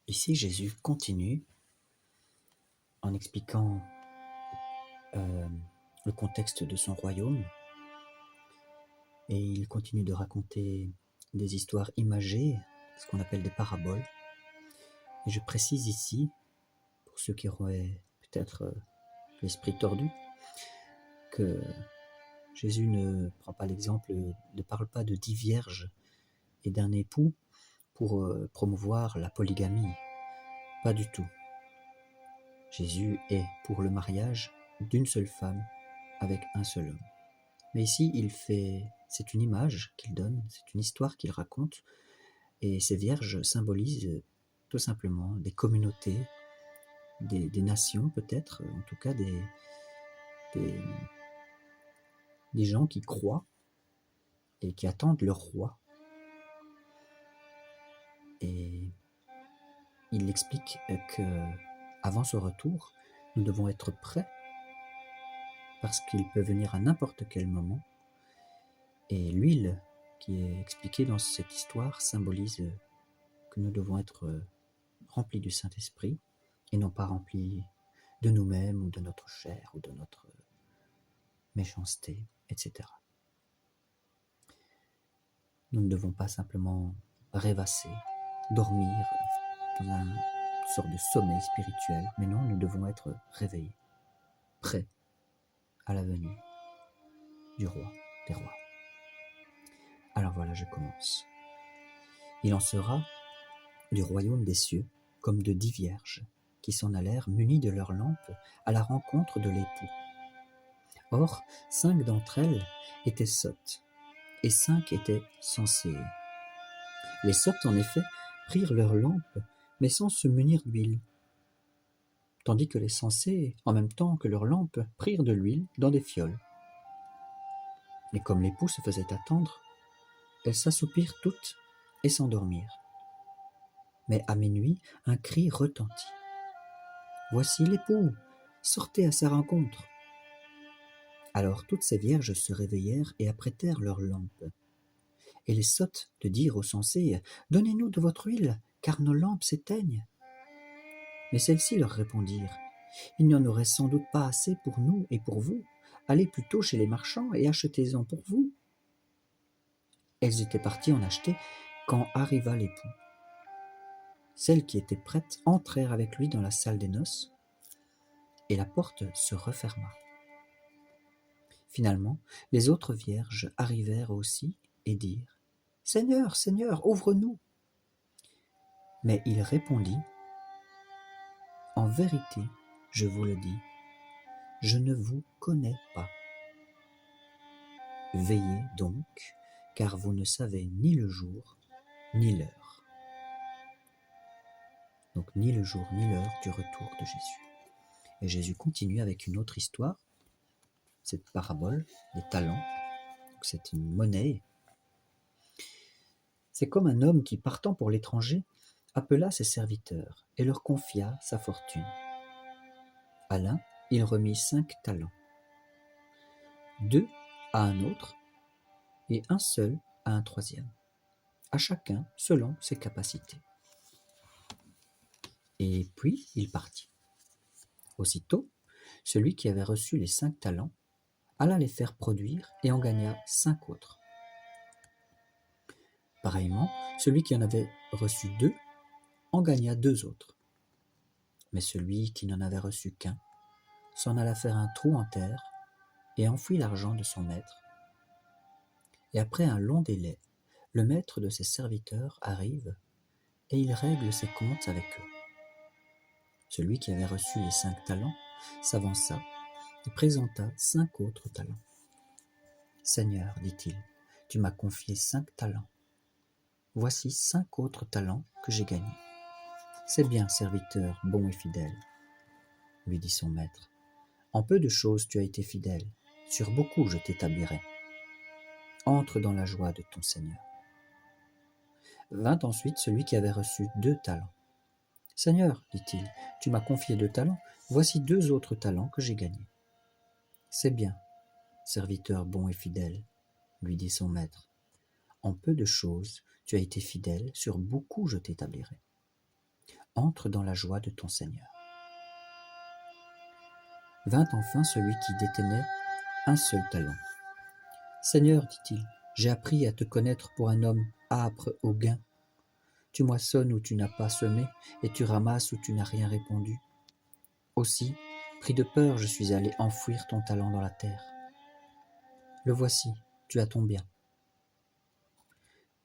Ici, Jésus continue en expliquant le contexte de son royaume et il continue de raconter des histoires imagées, ce qu'on appelle des paraboles. Et je précise ici, pour ceux qui auraient peut-être l'esprit tordu, que Jésus ne parle pas de 10 vierges et d'un époux pour promouvoir la polygamie. Pas du tout. Jésus est pour le mariage d'une seule femme avec un seul homme. Mais ici, c'est une image qu'il donne, c'est une histoire qu'il raconte, et ces vierges symbolisent tout simplement des communautés, des nations peut-être, en tout cas des gens qui croient et qui attendent leur roi. Et il explique que avant ce retour, nous devons être prêts parce qu'il peut venir à n'importe quel moment. Et l'huile qui est expliquée dans cette histoire symbolise que nous devons être remplis du Saint-Esprit et non pas remplis de nous-mêmes ou de notre chair ou de notre méchanceté, etc. Nous ne devons pas simplement rêvasser, dormir dans une sorte de sommeil spirituel, mais non, nous devons être réveillés, prêts à la venue du roi des rois. Alors voilà, je commence. Il en sera du royaume des cieux comme de 10 vierges qui s'en allèrent munies de leurs lampes à la rencontre de l'époux. Or, 5 d'entre elles étaient sottes, et 5 étaient sensées. Les sottes, en effet, prirent leurs lampes, mais sans se munir d'huile, tandis que les sensées, en même temps que leurs lampes, prirent de l'huile dans des fioles. Et comme l'époux se faisait attendre, elles s'assoupirent toutes et s'endormirent. Mais à minuit, un cri retentit. « Voici l'époux, sortez à sa rencontre !» Alors toutes ces vierges se réveillèrent et apprêtèrent leurs lampes. Et les sottes de dire aux sensées, « Donnez-nous de votre huile, car nos lampes s'éteignent. » Mais celles-ci leur répondirent, « Il n'y en aurait sans doute pas assez pour nous et pour vous. Allez plutôt chez les marchands et achetez-en pour vous. » Elles étaient parties en acheter quand arriva l'époux. Celles qui étaient prêtes entrèrent avec lui dans la salle des noces, et la porte se referma. Finalement, les autres vierges arrivèrent aussi et dirent, « Seigneur, Seigneur, ouvre-nous !» Mais il répondit, « En vérité, je vous le dis, je ne vous connais pas. Veillez donc, car vous ne savez ni le jour, ni l'heure. » Donc ni le jour, ni l'heure du retour de Jésus. Et Jésus continue avec une autre histoire, cette parabole des talents. C'est une monnaie. C'est comme un homme qui, partant pour l'étranger, appela ses serviteurs et leur confia sa fortune. À l'un, il remit 5 talents, 2 à un autre et un seul à un troisième, à chacun selon ses capacités. Et puis il partit. Aussitôt, celui qui avait reçu les 5 talents alla les faire produire et en gagna 5 autres. Pareillement, celui qui en avait reçu 2 en gagna 2 autres. Mais celui qui n'en avait reçu qu'un s'en alla faire un trou en terre et enfouit l'argent de son maître. Et après un long délai, le maître de ses serviteurs arrive et il règle ses comptes avec eux. Celui qui avait reçu les 5 talents s'avança et présenta 5 autres talents. « Seigneur, dit-il, tu m'as confié 5 talents. Voici 5 autres talents que j'ai gagnés. C'est bien, serviteur bon et fidèle, lui dit son maître. En peu de choses tu as été fidèle, sur beaucoup je t'établirai. Entre dans la joie de ton Seigneur. » Vint ensuite celui qui avait reçu 2 talents. « Seigneur, dit-il, tu m'as confié 2 talents, voici 2 autres talents que j'ai gagnés. »« C'est bien, serviteur bon et fidèle, lui dit son maître. En peu de choses tu as été fidèle, sur beaucoup je t'établirai. entre dans la joie de ton Seigneur. Vint enfin celui qui détenait un seul talent. Seigneur, dit-il, j'ai appris à te connaître pour un homme âpre au gain. Tu moissonnes où tu n'as pas semé, et tu ramasses où tu n'as rien répandu. Aussi, pris de peur, je suis allé enfouir ton talent dans la terre. Le voici, tu as ton bien.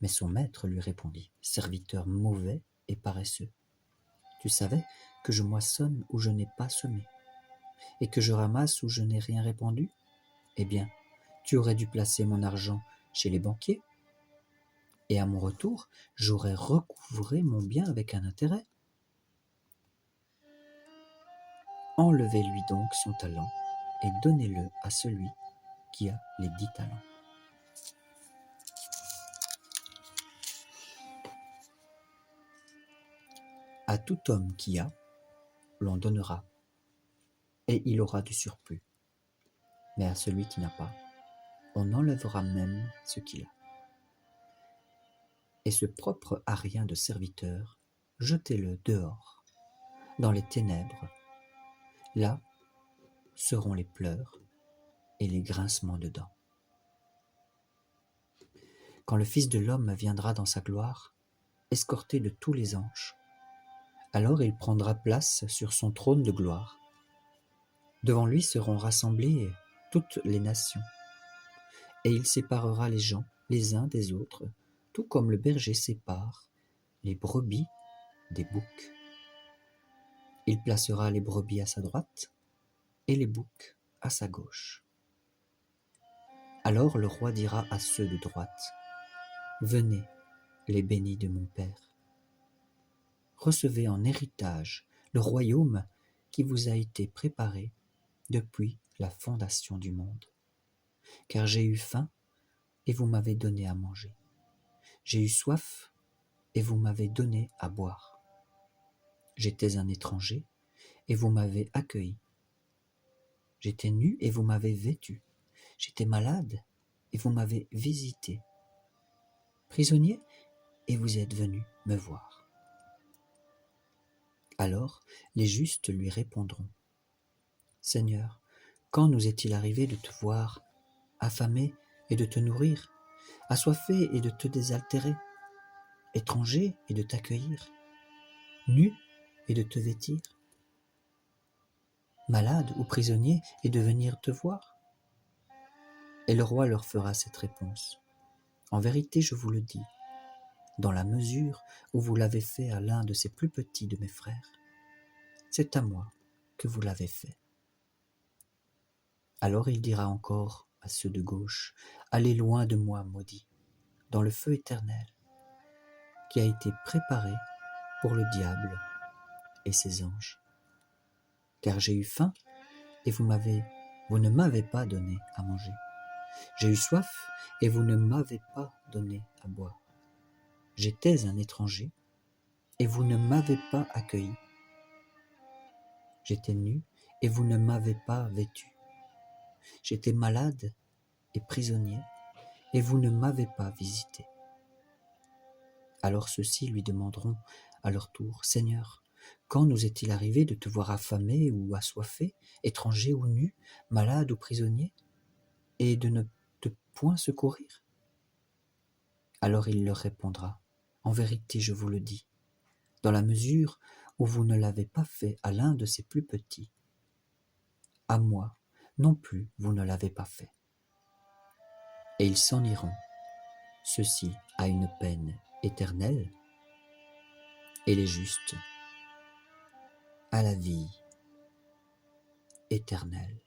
Mais son maître lui répondit, serviteur mauvais et paresseux. Tu savais que je moissonne où je n'ai pas semé, et que je ramasse où je n'ai rien répandu? Eh bien, tu aurais dû placer mon argent chez les banquiers, et à mon retour, j'aurais recouvré mon bien avec un intérêt. Enlevez-lui donc son talent, et donnez-le à celui qui a les 10 talents. À tout homme qui a, l'on donnera, et il aura du surplus. Mais à celui qui n'a pas, on enlèvera même ce qu'il a. Et ce propre à rien de serviteur, jetez-le dehors, dans les ténèbres. Là seront les pleurs et les grincements de dents. Quand le Fils de l'homme viendra dans sa gloire, escorté de tous les anges, alors il prendra place sur son trône de gloire. Devant lui seront rassemblées toutes les nations, et il séparera les gens les uns des autres, tout comme le berger sépare les brebis des boucs. Il placera les brebis à sa droite et les boucs à sa gauche. Alors le roi dira à ceux de droite, « Venez, les bénis de mon Père. Recevez en héritage le royaume qui vous a été préparé depuis la fondation du monde. Car j'ai eu faim et vous m'avez donné à manger. J'ai eu soif et vous m'avez donné à boire. J'étais un étranger et vous m'avez accueilli. J'étais nu et vous m'avez vêtu. J'étais malade et vous m'avez visité. Prisonnier et vous êtes venu me voir. » Alors les justes lui répondront, « Seigneur, quand nous est-il arrivé de te voir affamé et de te nourrir, assoiffé et de te désaltérer, étranger et de t'accueillir, nu et de te vêtir, malade ou prisonnier et de venir te voir ?» Et le roi leur fera cette réponse, « En vérité, je vous le dis, dans la mesure où vous l'avez fait à l'un de ces plus petits de mes frères, c'est à moi que vous l'avez fait. » Alors il dira encore à ceux de gauche, « Allez loin de moi, maudits, dans le feu éternel, qui a été préparé pour le diable et ses anges. Car j'ai eu faim et vous ne m'avez pas donné à manger. J'ai eu soif et vous ne m'avez pas donné à boire. J'étais un étranger et vous ne m'avez pas accueilli. J'étais nu et vous ne m'avez pas vêtu. J'étais malade et prisonnier et vous ne m'avez pas visité. » Alors ceux-ci lui demanderont à leur tour, « Seigneur, quand nous est-il arrivé de te voir affamé ou assoiffé, étranger ou nu, malade ou prisonnier, et de ne te point secourir ?» Alors il leur répondra, « En vérité, je vous le dis, dans la mesure où vous ne l'avez pas fait à l'un de ces plus petits, à moi non plus vous ne l'avez pas fait. » Et ils s'en iront, ceux-ci à une peine éternelle, et les justes à la vie éternelle.